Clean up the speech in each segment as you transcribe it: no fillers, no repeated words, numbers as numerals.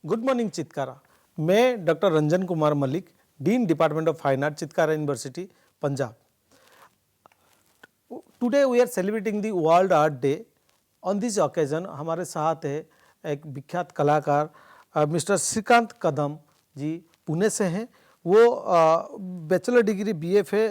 Good morning Chitkara. मैं doctor Ranjan Kumar Malik, dean department of fine art, Chitkara university, Punjab. Today we are celebrating the world art day. On this occasion हमारे साथ है एक विख्यात कलाकार मिस्टर श्रीकांत कदम जी, पुणे से हैं। वो bachelor degree BFA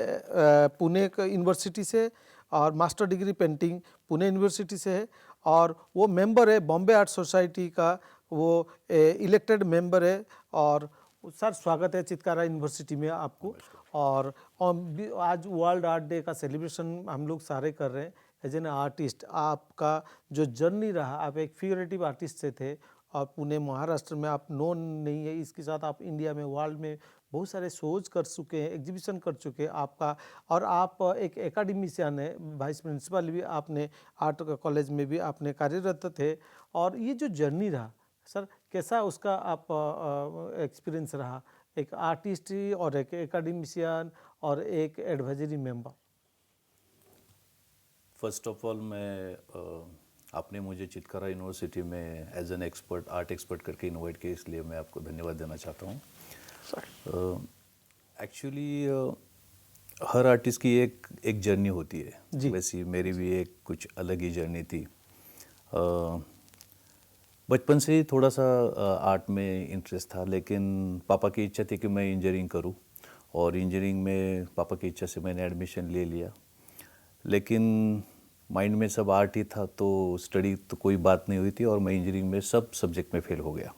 Pune university से और master degree painting Pune university से है, और वो मेंबर है बॉम्बे आर्ट सोसाइटी का, वो इलेक्टेड मेंबर है। और सर, स्वागत है चितकारा यूनिवर्सिटी में आपको। और आज वर्ल्ड आर्ट डे का सेलिब्रेशन हम लोग सारे कर रहे हैं। एज एन आर्टिस्ट, आपका जो जर्नी रहा, आप एक फिगरेटिव आर्टिस्ट से थे और पुणे महाराष्ट्र में आप नोन नहीं है, इसके साथ आप इंडिया में, वर्ल्ड में बहुत सारे शोज कर चुके हैं, एग्जीबिशन कर चुके हैं आपका। और आप एक एकेडमिशियन है, वाइस प्रिंसिपल भी आपने आर्ट कॉलेज में भी आपने कार्यरत थे। और ये जो जर्नी रहा सर, कैसा उसका आप एक्सपीरियंस रहा, एक आर्टिस्ट और एक एकेडमिशियन और एक advisory member? First of all मैं आपने मुझे चितकारा यूनिवर्सिटी में as an expert, art expert करके इनवाइट किया, इसलिए मैं आपको धन्यवाद देना चाहता हूँ। एक्चुअली हर आर्टिस्ट की एक जर्नी होती है, वैसी मेरी भी एक कुछ अलग ही जर्नी थी। बचपन से ही थोड़ा सा आर्ट में इंटरेस्ट था, लेकिन पापा की इच्छा थी कि मैं इंजीनियरिंग करूं, और इंजीनियरिंग में पापा की इच्छा से मैंने एडमिशन ले लिया। लेकिन माइंड में सब आर्ट ही था, तो स्टडी तो कोई बात नहीं हुई थी, और मैं इंजीनियरिंग में सब सब्जेक्ट में फेल हो गया।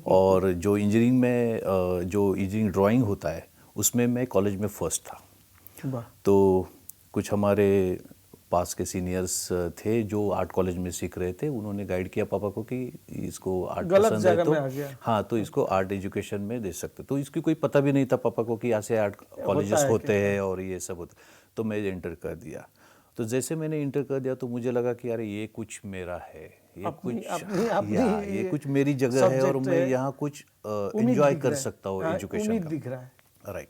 और जो इंजीनियरिंग में जो इंजीनियरिंग ड्राइंग होता है, उसमें मैं कॉलेज में फर्स्ट था। तो कुछ हमारे पास के सीनियर्स थे जो आर्ट कॉलेज में सीख रहे थे, उन्होंने गाइड किया पापा को कि इसको आर्ट पसंद है तो हाँ, तो इसको आर्ट एजुकेशन में दे सकते। तो इसकी कोई पता भी नहीं था पापा को कि ऐसे आर्ट कॉलेजेस होते हैं और ये सब होता। तो मैं इंटर कर दिया। तो जैसे मैंने इंटर कर दिया तो मुझे लगा कि यार ये कुछ मेरा है, ये कुछ मेरी जगह है, और मैं यहाँ कुछ एंजॉय कर सकता हूँ एजुकेशन का। राइट।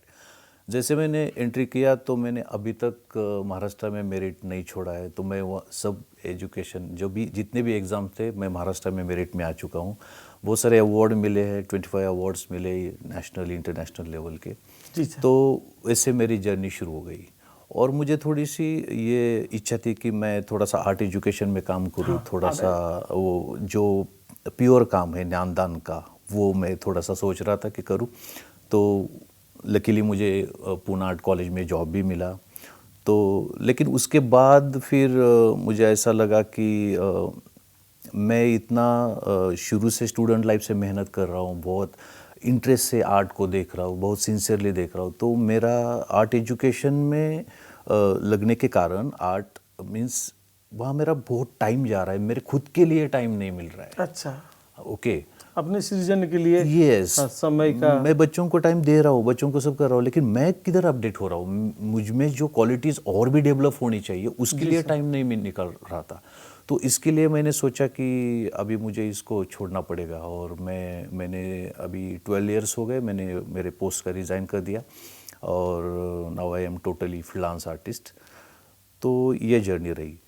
जैसे मैंने एंट्री किया तो मैंने अभी तक महाराष्ट्र में मेरिट नहीं छोड़ा है। तो मैं वो सब एजुकेशन जितने भी एग्ज़ाम थे, मैं महाराष्ट्र में मेरिट में आ चुका हूँ। बहुत सारे अवार्ड मिले हैं, 25 अवार्ड्स मिले नेशनल इंटरनेशनल लेवल के। तो ऐसे मेरी जर्नी शुरू हो गई, और मुझे थोड़ी सी ये इच्छा थी कि मैं थोड़ा सा आर्ट एजुकेशन में काम करूँ। थोड़ा सा वो जो प्योर काम है ज्ञानदान का, वो मैं थोड़ा सा सोच रहा था कि करूँ। तो लकीली मुझे पूना आर्ट कॉलेज में जॉब भी मिला। तो लेकिन उसके बाद फिर मुझे ऐसा लगा कि मैं इतना शुरू से स्टूडेंट लाइफ से मेहनत कर रहा हूँ, बहुत इंटरेस्ट से आर्ट को देख रहा हूँ, बहुत सिंसियरली देख रहा हूँ। तो मेरा आर्ट एजुकेशन में लगने के कारण आर्ट मीन्स वहाँ मेरा बहुत टाइम जा रहा है, मेरे खुद के लिए टाइम नहीं मिल रहा है। अच्छा, ओके, अपने सृजन के लिए यस समय का मैं बच्चों को टाइम दे रहा हूँ, बच्चों को सब कर रहा हूँ, लेकिन मैं किधर अपडेट हो रहा हूँ? मुझ में जो क्वालिटीज़ और भी डेवलप होनी चाहिए, उसके लिए टाइम नहीं निकल रहा था। तो इसके लिए मैंने सोचा कि अभी मुझे इसको छोड़ना पड़ेगा, और मैंने अभी 12 इयर्स हो गए, मैंने मेरे पोस्ट का रिज़ाइन कर दिया, और now I am totally freelance artist. तो ये जर्नी रही।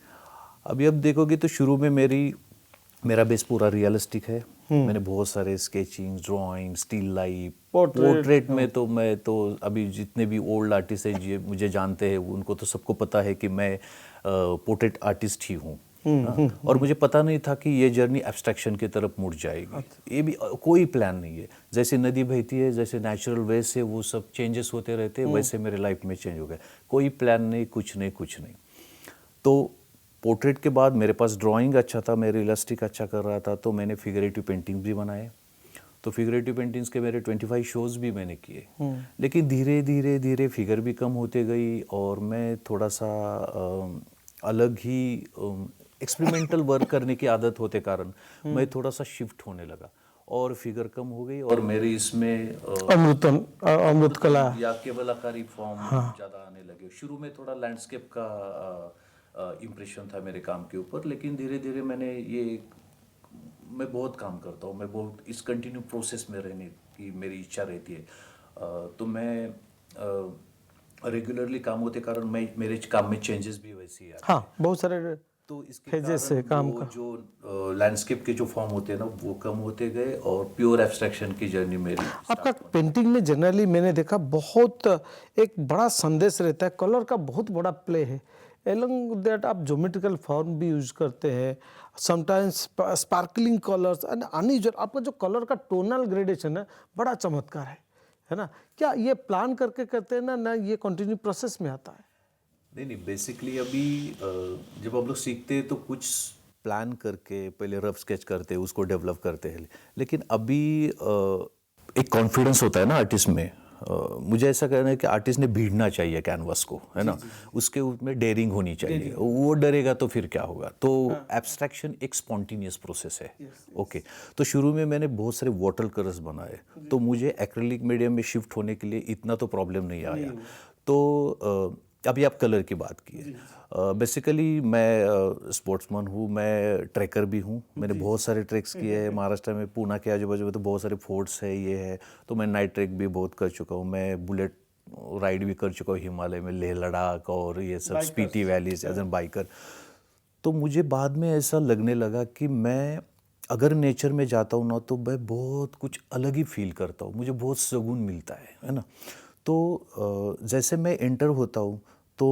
अभी अब देखोगे तो शुरू में मेरा बेस पूरा रियलिस्टिक है। मैंने बहुत सारे sketching, drawing, still life, portrait में तो मैं तो अभी जितने भी ओल्ड आर्टिस्ट हैं जो मुझे जानते हैं, उनको तो सबको पता है कि मैं पोर्ट्रेट आर्टिस्ट ही हूँ। और मुझे पता नहीं था कि ये जर्नी एब्स्ट्रैक्शन की तरफ मुड़ जाएगी। ये भी कोई प्लान नहीं है। जैसे नदी बहती है, जैसे नेचुरल वे से वो सब चेंजेस होते रहते हैं, वैसे मेरे लाइफ में चेंज हो गया। कोई प्लान नहीं, कुछ नहीं। तो पोर्ट्रेट के बाद मेरे पास ड्राइंग अच्छा था, मैं रियलिस्टिक अच्छा कर रहा था, तो मैंने फिगरेटिव पेंटिंग भी बनाए। तो फिगरेटिव पेंटिंग्स के मेरे 25 शोज़ भी मैंने किए। लेकिन धीरे फिगर भी कम होते गई, और मैं थोड़ा सा अलग ही एक्सपेरिमेंटल वर्क करने की आदत होते कारण मैं थोड़ा सा शिफ्ट होने लगा, और फिगर कम हो गई, और मेरे इसमें अमृत कला या केवल आकारी फॉर्म ज़्यादा आने लगे। शुरू में थोड़ा लैंडस्केप का इम्प्रेशन था मेरे काम के ऊपर, लेकिन धीरे मैं बहुत काम करता हूँ, मैं बहुत इस कंटिन्यू प्रोसेस में रहने की मेरी इच्छा रहती है। तो मैं रेगुलरली काम होते कारण मेरे काम में चेंजेस भी वैसे ही आते हैं। बहुत सारे तो इसके फेजेस से काम वो का। जो लैंडस्केप के जो फॉर्म होते हैं ना वो कम होते गए और प्योर एब्स्ट्रैक्शन की जर्नी मेरी आपका पेंटिंग में जनरली मैंने देखा बहुत एक बड़ा संदेश रहता है, कलर का बहुत बड़ा प्ले है। एलोंग दैट आप ज्योमेट्रिकल फॉर्म भी यूज करते हैं, sometimes sparkling colours and unusual. आपका जो कलर का टोनल ग्रेडेशन है बड़ा चमत्कार है ना। क्या ये प्लान करके करते हैं ना ये कंटिन्यू प्रोसेस में आता है? नहीं बेसिकली अभी जब हम लोग सीखते हैं तो कुछ प्लान करके पहले रफ स्केच करते हैं, उसको डेवलप करते हैं। लेकिन अभी एक कॉन्फिडेंस होता है ना आर्टिस्ट में। मुझे ऐसा कहना है कि आर्टिस्ट ने भीड़ना चाहिए कैनवास को, है ना। उसके उसमें डेयरिंग होनी चाहिए। वो डरेगा तो फिर क्या होगा। तो एब्स्ट्रैक्शन एक स्पॉन्टेनियस प्रोसेस है। ओके, तो शुरू में मैंने बहुत सारे वाटर कलर्स बनाए, तो मुझे एक्रेलिक मीडियम में शिफ्ट होने के लिए इतना तो प्रॉब्लम नहीं आया। तो अभी आप कलर की बात की है। बेसिकली मैं स्पोर्ट्समैन हूँ, मैं ट्रैकर भी हूँ। मैंने बहुत सारे ट्रैक्स किए हैं महाराष्ट्र में, पूना के आजू बाजू में तो बहुत सारे फोर्ट्स है, ये है। तो मैं नाइट ट्रैक भी बहुत कर चुका हूँ। मैं बुलेट राइड भी कर चुका हूँ हिमालय में, लेह लद्दाख और ये सब Spiti valleys as an biker. तो मुझे बाद में ऐसा लगने लगा कि मैं अगर नेचर में जाता हूँ ना तो मैं बहुत कुछ अलग ही फील करता हूँ, मुझे बहुत सुकून मिलता है ना। तो जैसे मैं एंटर होता हूँ तो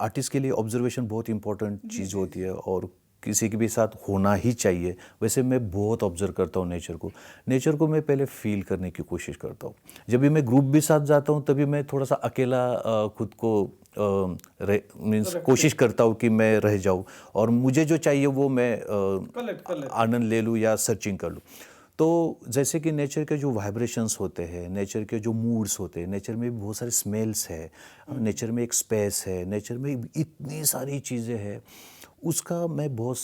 आर्टिस्ट के लिए ऑब्जर्वेशन बहुत इंपॉर्टेंट चीज़ होती है और किसी के भी साथ होना ही चाहिए। वैसे मैं बहुत ऑब्जर्व करता हूँ नेचर को मैं पहले फील करने की कोशिश करता हूँ। जब भी मैं ग्रुप भी साथ जाता हूँ तभी मैं थोड़ा सा अकेला खुद को मीन्स कोशिश करता हूँ कि मैं रह जाऊँ और मुझे जो चाहिए वो मैं आनंद ले लूँ या सर्चिंग कर लूँ। तो जैसे कि नेचर के जो वाइब्रेशंस होते हैं, नेचर के जो मूड्स होते हैं, नेचर में भी बहुत सारे स्मेल्स है, नेचर में एक स्पेस है, नेचर में इतनी सारी चीज़ें हैं, उसका मैं बहुत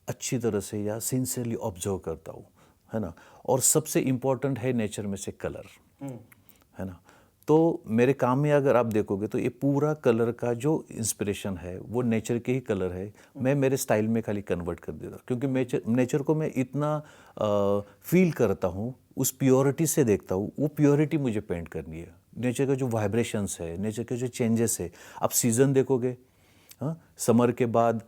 अच्छी तरह से या सिंसियरली ऑब्जर्व करता हूँ, है ना। और सबसे इम्पोर्टेंट है नेचर में से कलर, है ना। तो मेरे काम में अगर आप देखोगे तो ये पूरा कलर का जो इंस्पिरेशन है वो नेचर के ही कलर है। मैं मेरे स्टाइल में खाली कन्वर्ट कर देता हूँ क्योंकि नेचर को मैं इतना फील करता हूँ, उस प्योरिटी से देखता हूँ। वो प्योरिटी मुझे पेंट करनी है। नेचर का जो वाइब्रेशंस है, नेचर के जो चेंजेस है, आप सीज़न देखोगे, हाँ, समर के बाद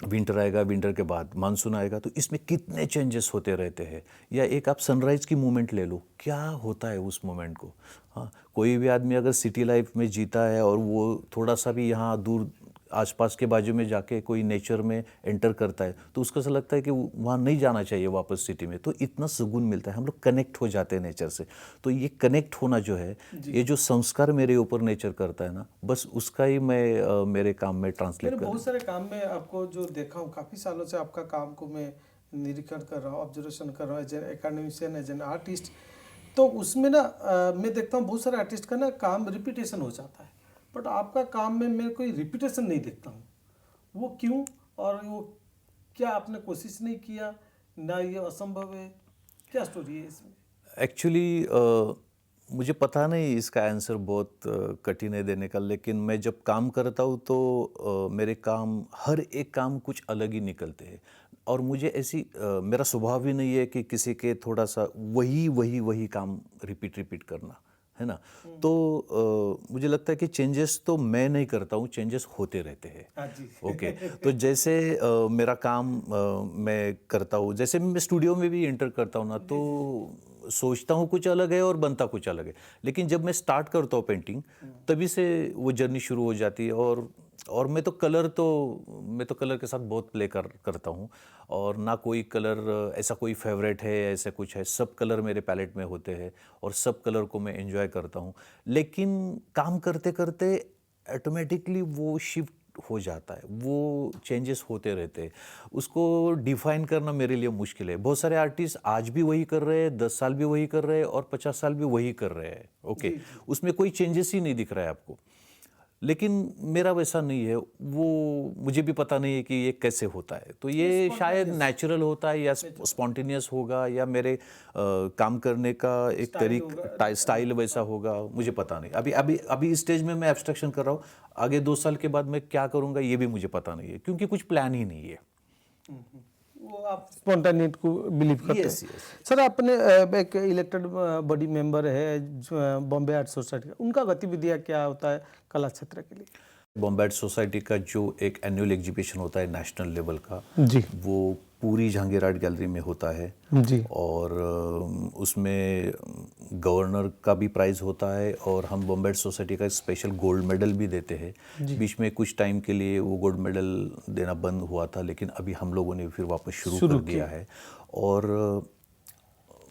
विंटर आएगा, विंटर के बाद मानसून आएगा, तो इसमें कितने चेंजेस होते रहते हैं। या एक आप सनराइज़ की मोमेंट ले लो, क्या होता है उस मोमेंट को। हाँ, कोई भी आदमी अगर सिटी लाइफ में जीता है और वो थोड़ा सा भी यहाँ दूर आसपास के बाजू में जाके कोई नेचर में एंटर करता है तो उसको ऐसा लगता है कि वहाँ नहीं जाना चाहिए वापस सिटी में। तो इतना सुकून मिलता है, हम लोग कनेक्ट हो जाते हैं नेचर से। तो ये कनेक्ट होना जो है, ये जो संस्कार मेरे ऊपर नेचर करता है ना, बस उसका ही मैं मेरे काम में ट्रांसलेट कर। बहुत सारे काम में आपको जो देखा हूँ, काफ़ी सालों से आपका काम को मैं निरीक्षण कर रहा हूँ, ऑब्जर्वेशन कर रहा हूँ as an academician, as an artist. तो उसमें ना मैं देखता हूँ बहुत सारे आर्टिस्ट का ना काम रिपीटेशन हो जाता है, बट आपका काम में मैं कोई रिपीटेशन नहीं देखता हूँ। वो क्यों, और वो क्या आपने कोशिश नहीं किया, ना ये असंभव है, क्या स्टोरी है इसमें? एक्चुअली मुझे पता नहीं, इसका आंसर बहुत कठिन है देने का। लेकिन मैं जब काम करता हूँ तो मेरे काम, हर एक काम कुछ अलग ही निकलते हैं। और मुझे ऐसी मेरा स्वभाव ही नहीं है कि किसी के थोड़ा सा वही काम रिपीट करना, है ना। तो मुझे लगता है कि चेंजेस तो मैं नहीं करता हूँ, चेंजेस होते रहते हैं। ओके, तो जैसे मेरा काम मैं करता हूँ, जैसे मैं स्टूडियो में भी एंटर करता हूँ ना, तो सोचता हूँ कुछ अलग है और बनता कुछ अलग है। लेकिन जब मैं स्टार्ट करता हूँ पेंटिंग, तभी से वो जर्नी शुरू हो जाती है। और मैं तो कलर के साथ बहुत प्ले करता हूँ। और ना कोई कलर ऐसा कोई फेवरेट है, ऐसा कुछ है, सब कलर मेरे पैलेट में होते हैं और सब कलर को मैं एंजॉय करता हूँ। लेकिन काम करते करते ऑटोमेटिकली वो शिफ्ट हो जाता है, वो चेंजेस होते रहते हैं। उसको डिफाइन करना मेरे लिए मुश्किल है। बहुत सारे आर्टिस्ट आज भी वही कर रहे हैं, 10 साल भी वही कर रहे हैं और 50 साल भी वही कर रहे हैं। ओके, उसमें कोई चेंजेस ही नहीं दिख रहा है आपको। लेकिन मेरा वैसा नहीं है, वो मुझे भी पता नहीं है कि ये कैसे होता है। तो ये शायद नेचुरल होता है या स्पॉन्टेनियस होगा या मेरे काम करने का एक स्टाइल वैसा होगा, मुझे पता नहीं। अभी इस स्टेज में मैं एब्स्ट्रैक्शन कर रहा हूँ, आगे 2 साल के बाद मैं क्या करूँगा ये भी मुझे पता नहीं है, क्योंकि कुछ प्लान ही नहीं है। वो आप स्पॉन्टेनिटी को बिलीव करते हैं। सर, आपने एक इलेक्टेड बॉडी मेंबर है बॉम्बे आर्ट सोसाइटी का, उनका गतिविधियाँ क्या होता है कला क्षेत्र के लिए? बॉम्बे सोसाइटी का जो एक एनुअल एग्जीबिशन होता है नेशनल लेवल का, जी वो पूरी जहांगीर आर्ट गैलरी में होता है। जी और उसमें गवर्नर का भी प्राइज़ होता है और हम बॉम्बे सोसाइटी का स्पेशल गोल्ड मेडल भी देते हैं। बीच में कुछ टाइम के लिए वो गोल्ड मेडल देना बंद हुआ था, लेकिन अभी हम लोगों ने फिर वापस शुरू कर दिया है। और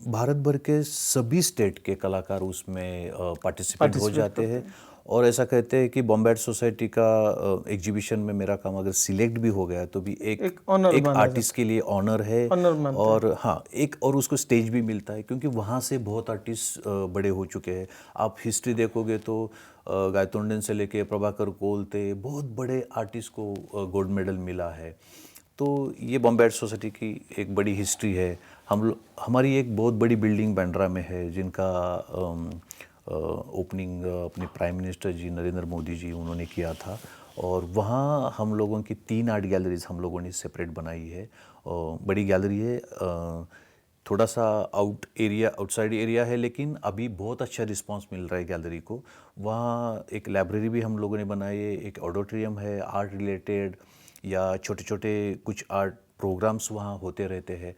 भारत भर के सभी स्टेट के कलाकार उसमें पार्टिसिपेट हो जाते हैं। और ऐसा कहते हैं कि बॉम्बे आर्ट सोसाइटी का एग्जीबिशन में मेरा काम अगर सिलेक्ट भी हो गया तो भी एक ऑनर एक आर्टिस्ट के लिए ऑनर है। ऑनर मानते और हाँ, एक और उसको स्टेज भी मिलता है, क्योंकि वहाँ से बहुत आर्टिस्ट बड़े हो चुके हैं। आप हिस्ट्री देखोगे तो गायतोंडन से लेके प्रभाकर कोलते, बहुत बड़े आर्टिस्ट को गोल्ड मेडल मिला है। तो ये बॉम्बे आर्ट सोसाइटी की एक बड़ी हिस्ट्री है। हमारी एक बहुत बड़ी बिल्डिंग बांद्रा में है, जिनका ओपनिंग अपने प्राइम मिनिस्टर जी नरेंद्र मोदी जी उन्होंने किया था। और वहाँ हम लोगों की 3 आर्ट गैलरीज हम लोगों ने सेपरेट बनाई है। बड़ी गैलरी है, थोड़ा सा आउटसाइड एरिया है, लेकिन अभी बहुत अच्छा रिस्पांस मिल रहा है गैलरी को। वहाँ एक लाइब्रेरी भी हम लोगों ने बनाई है, एक ऑडिटोरियम है आर्ट रिलेटेड, या छोटे छोटे कुछ आर्ट प्रोग्राम्स वहाँ होते रहते हैं।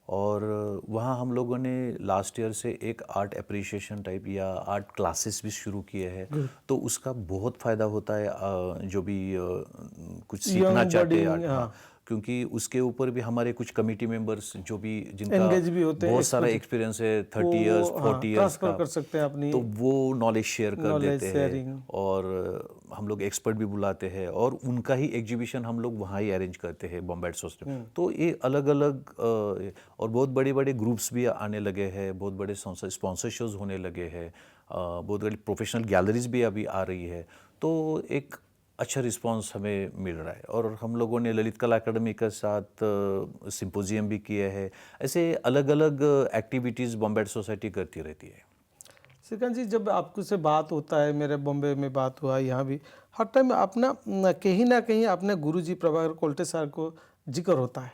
और वहाँ हम लोगों ने लास्ट ईयर से एक आर्ट एप्रिसिएशन टाइप या आर्ट क्लासेस भी शुरू किए हैं। तो उसका बहुत फ़ायदा होता है जो भी कुछ सीखना चाहते हैं आर्ट। हाँ, क्योंकि उसके ऊपर भी हमारे कुछ कमेटी मेंबर्स जो भी जिनका एंगेज भी होते हैं, बहुत सारा एक्सपीरियंस है 30 इयर्स 40 इयर्स ट्रांसफर का, कर सकते हैं अपनी तो वो नॉलेज शेयर कर knowledge देते sharing। हैं। और हम लोग एक्सपर्ट भी बुलाते हैं और उनका ही एग्जीबिशन हम लोग वहाँ ही अरेंज करते हैं बॉम्बे आर्ट सोसाइटी। तो ये अलग अलग और बहुत बड़े बड़े ग्रुप्स भी आने लगे हैं, बहुत बड़े स्पॉन्सरशिप्स होने लगे हैं, बहुत बड़ी प्रोफेशनल गैलरीज भी अभी आ रही है। तो एक अच्छा रिस्पांस हमें मिल रहा है। और हम लोगों ने ललित कला अकादमी के साथ सिंपोजियम भी किए हैं। ऐसे अलग अलग एक्टिविटीज़ बॉम्बे आर्ट सोसाइटी करती रहती है। श्रीकांत जी, जब आपको से बात होता है, मेरे बॉम्बे में बात हुआ, यहाँ भी हर टाइम अपना कहीं ना कहीं अपने गुरुजी प्रभाकर कोल्टे सर को जिक्र होता है।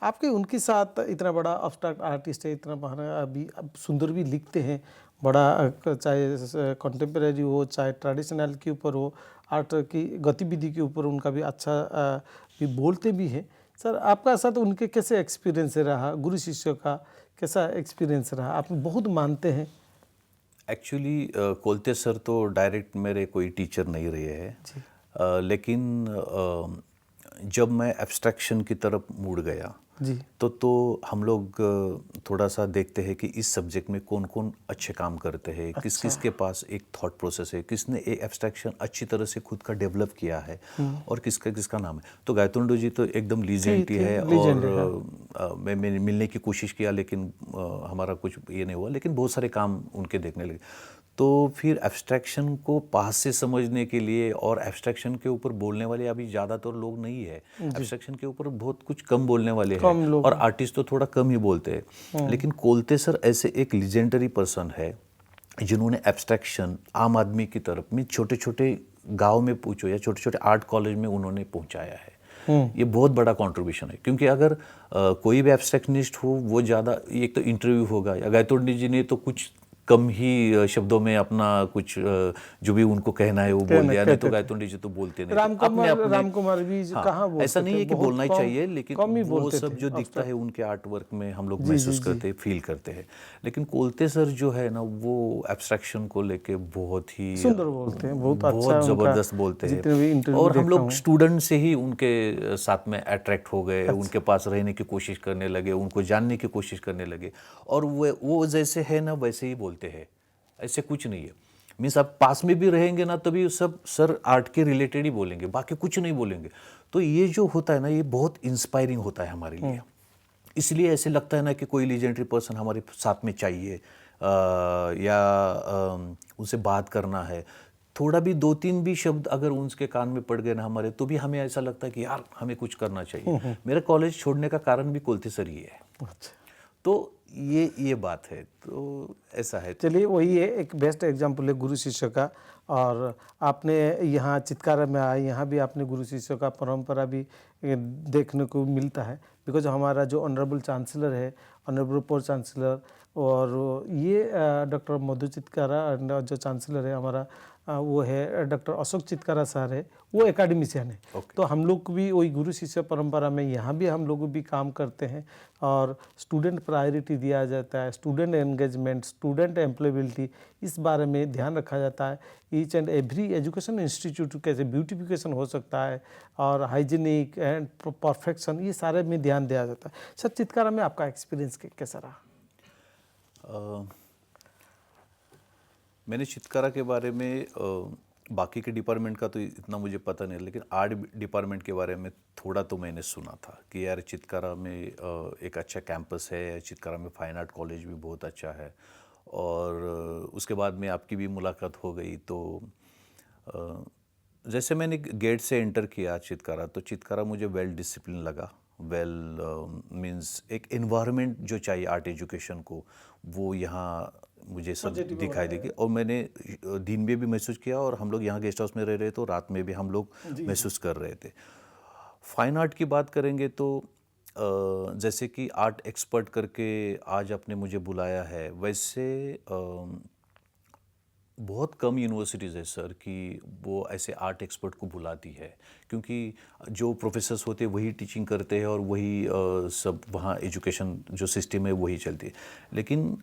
आपके उनके साथ इतना बड़ा अब्स्ट्रैक्ट आर्टिस्ट है, इतना बड़ा अभी अब सुंदर भी लिखते हैं, बड़ा चाहे कंटेम्प्रेरी हो चाहे ट्रेडिशनल के ऊपर हो, आर्ट की गतिविधि के ऊपर उनका भी अच्छा भी बोलते भी हैं। सर, आपका साथ उनके कैसे एक्सपीरियंस रहा, गुरु शिष्यों का कैसा एक्सपीरियंस रहा? आप बहुत मानते हैं? एक्चुअली कोलते सर तो डायरेक्ट मेरे कोई टीचर नहीं रहे हैं, लेकिन जब मैं एब्स्ट्रैक्शन की तरफ मुड़ गया जी तो हम लोग थोड़ा सा देखते हैं कि इस सब्जेक्ट में कौन कौन अच्छे काम करते हैं, किस किस के पास एक थॉट प्रोसेस है, किसने एक एब्स्ट्रैक्शन अच्छी तरह से खुद का डेवलप किया है और किसका किसका नाम है। तो गायतोंडो जी तो एकदम लीजेंड ही है। और मैं मिलने की कोशिश किया, लेकिन हमारा कुछ ये नहीं हुआ, लेकिन बहुत सारे काम उनके देखने लगे। तो फिर एब्स्ट्रैक्शन को पास से समझने के लिए, और एब्स्ट्रैक्शन के ऊपर बोलने वाले अभी ज़्यादातर लोग नहीं है, एब्स्ट्रैक्शन के ऊपर बहुत कुछ कम बोलने वाले हैं, और आर्टिस्ट तो थोड़ा कम ही बोलते हैं। लेकिन कोलते सर ऐसे एक लेजेंडरी पर्सन है जिन्होंने एब्स्ट्रैक्शन आम आदमी की तरफ में छोटे छोटे गाँव में पूछो या छोटे छोटे आर्ट कॉलेज में उन्होंने पहुँचाया है। ये बहुत बड़ा कंट्रीब्यूशन है, क्योंकि अगर कोई भी एब्स्ट्रैक्शनिस्ट हो, वो ज़्यादा एक तो इंटरव्यू होगा, या गायतोंडी जी ने तो कुछ कम ही शब्दों में अपना कुछ जो भी उनको कहना है वो बोल दिया, नहीं तो गायतोंडी जी तो बोलते नहीं। रामकुमार भी कहाँ बोलते थे? ऐसा नहीं है कि बोलना ही चाहिए, लेकिन वो सब जो दिखता है उनके आर्ट वर्क में हम लोग महसूस करते हैं, फील करते हैं। लेकिन कोलते सर जो है ना, वो एब्स्ट्रैक्शन को लेके बहुत ही सुंदर बोलते हैं, बहुत बहुत ज़बरदस्त बोलते हैं। और हम लोग स्टूडेंट से ही उनके साथ में अट्रैक्ट हो गए, उनके पास रहने की कोशिश करने लगे, उनको जानने की कोशिश करने लगे। और वो जैसे है ना वैसे ही बोलते हैं, ऐसे कुछ नहीं है। मीन्स आप पास में भी रहेंगे ना तभी सब सर आर्ट के रिलेटेड ही बोलेंगे, बाकी कुछ नहीं बोलेंगे। तो ये जो होता है ना, ये बहुत इंस्पायरिंग होता है हमारे लिए। इसलिए ऐसे लगता है ना कि कोई लीजेंडरी पर्सन हमारे साथ में चाहिए, या उनसे बात करना है। थोड़ा भी 2-3 भी शब्द अगर उनके कान में पड़ गए ना हमारे, तो भी हमें ऐसा लगता है कि यार हमें कुछ करना चाहिए। मेरा कॉलेज छोड़ने का कारण भी कोलते सर ही है। तो ये बात है, तो ऐसा है। चलिए, वही है, एक बेस्ट एग्जाम्पल है गुरु शिष्य का। और आपने यहाँ चित्कारा में आए, यहाँ भी आपने गुरु शिष्य का परंपरा भी देखने को मिलता है। बिकॉज हमारा जो ऑनरेबल चांसलर है, ऑनरेबल प्रो चांसलर, और ये डॉक्टर मधु चित्कारा जो चांसलर है हमारा वो है डॉक्टर अशोक चितकारा सर है, वो एकेडमिशियन है। Okay. तो हम लोग भी वही गुरु शिष्य परंपरा में यहाँ भी हम लोग भी काम करते हैं और स्टूडेंट प्रायोरिटी दिया जाता है, स्टूडेंट एंगेजमेंट, स्टूडेंट एम्प्लॉयबिलिटी, इस बारे में ध्यान रखा जाता है। Each and every education institute कैसे ब्यूटिफिकेशन हो सकता है और हाइजीनिक एंड परफेक्शन, ये सारे में ध्यान दिया जाता है। सर, चितकारा में आपका एक्सपीरियंस कैसा रहा? मैंने चितकारा के बारे में बाकी के डिपार्टमेंट का तो इतना मुझे पता नहीं, लेकिन आर्ट डिपार्टमेंट के बारे में थोड़ा तो मैंने सुना था कि यार चितकारा में एक अच्छा कैंपस है, चितकारा में फाइन आर्ट कॉलेज भी बहुत अच्छा है। और उसके बाद में आपकी भी मुलाकात हो गई, तो जैसे मैंने गेट से एंटर किया चितकारा, तो चितकारा मुझे वेल डिसिप्लिन लगा। वेल मींस एक एनवायरनमेंट जो चाहिए आर्ट एजुकेशन को, वो यहाँ मुझे सब दिखाई देगी। और मैंने दिन में भी महसूस किया, और हम लोग यहाँ गेस्ट हाउस में रह रहे तो रात में भी हम लोग महसूस कर रहे थे। फाइन आर्ट की बात करेंगे तो जैसे कि आर्ट एक्सपर्ट करके आज आपने मुझे बुलाया है, वैसे बहुत कम यूनिवर्सिटीज़ है सर कि वो ऐसे आर्ट एक्सपर्ट को बुलाती है, क्योंकि जो प्रोफेसर्स होते हैं वही टीचिंग करते हैं और वही सब वहाँ एजुकेशन जो सिस्टम है वही चलती है। लेकिन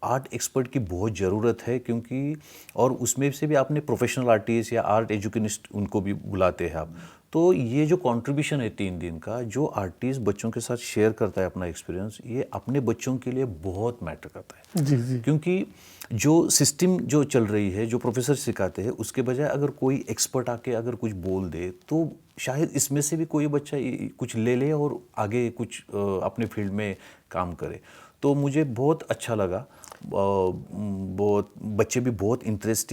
आर्ट एक्सपर्ट की बहुत ज़रूरत है, क्योंकि और उसमें से भी आपने प्रोफेशनल आर्टिस्ट या आर्ट एजुकेनिस्ट उनको भी बुलाते हैं आप। तो ये जो कंट्रीब्यूशन है 3 दिन का, जो आर्टिस्ट बच्चों के साथ शेयर करता है अपना एक्सपीरियंस, ये अपने बच्चों के लिए बहुत मैटर करता है। जी जी। क्योंकि जो सिस्टम जो चल रही है, जो प्रोफेसर सिखाते हैं, उसके बजाय अगर कोई एक्सपर्ट आके अगर कुछ बोल दे, तो शायद इसमें से भी कोई बच्चा कुछ ले ले और आगे कुछ अपने फील्ड में काम करे। तो मुझे बहुत अच्छा लगा। बहुत बच्चे भी बहुत इंटरेस्ट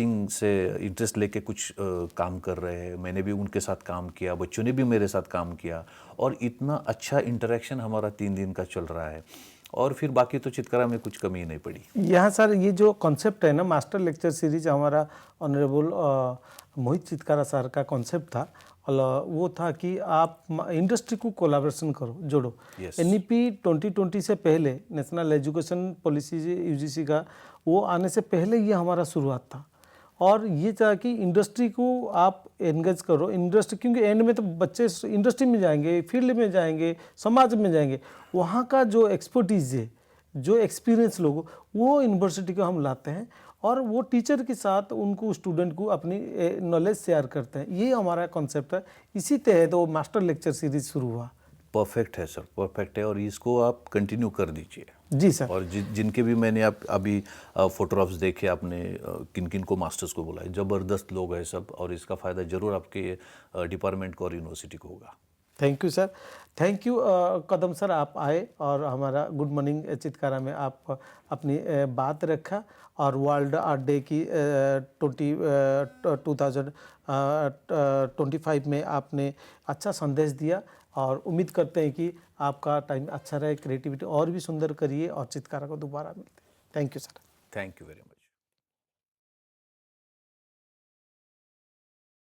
लेके कुछ काम कर रहे हैं। मैंने भी उनके साथ काम किया, बच्चों ने भी मेरे साथ काम किया, और इतना अच्छा इंटरेक्शन हमारा 3 दिन का चल रहा है। और फिर बाकी तो चितकारा में कुछ कमी नहीं पड़ी। यहाँ सर ये जो कॉन्सेप्ट है ना, मास्टर लेक्चर सीरीज, हमारा ऑनरेबल मोहित चितकारा सर का कॉन्सेप्ट था, और वो था कि आप इंडस्ट्री को कोलैबोरेशन करो, जोड़ो। Yes. एनईपी 2020 से पहले, नेशनल एजुकेशन पॉलिसी यूजीसी का वो आने से पहले ये हमारा शुरुआत था। और ये चाहा कि इंडस्ट्री को आप एंगेज करो, इंडस्ट्री, क्योंकि एंड में तो बच्चे इंडस्ट्री में जाएंगे, फील्ड में जाएंगे, समाज में जाएंगे, वहाँ का जो एक्सपर्टीज है, जो एक्सपीरियंस लोग, वो यूनिवर्सिटी को हम लाते हैं और वो टीचर के साथ उनको, स्टूडेंट को अपनी नॉलेज शेयर करते हैं। ये हमारा कॉन्सेप्ट है। इसी तहत वो मास्टर लेक्चर सीरीज शुरू हुआ। परफेक्ट है सर, परफेक्ट है, और इसको आप कंटिन्यू कर दीजिए। जी सर। और जिनके भी मैंने अभी फोटोग्राफ्स देखे, आपने किन किन को मास्टर्स को बुलाए, ज़बरदस्त लोग हैं सब, और इसका फ़ायदा ज़रूर आपके डिपार्टमेंट को और यूनिवर्सिटी को होगा। Thank you sir, thank you Kadam sir, आप आए और हमारा गुड मॉर्निंग चितकारा में आप अपनी बात रखा, और वर्ल्ड आर्ट डे की 2025 में आपने अच्छा संदेश दिया, और उम्मीद करते हैं कि आपका टाइम अच्छा रहे, क्रिएटिविटी और भी सुंदर करिए, और चितकारा को दोबारा मिलते हैं। Thank you sir. Thank you very much.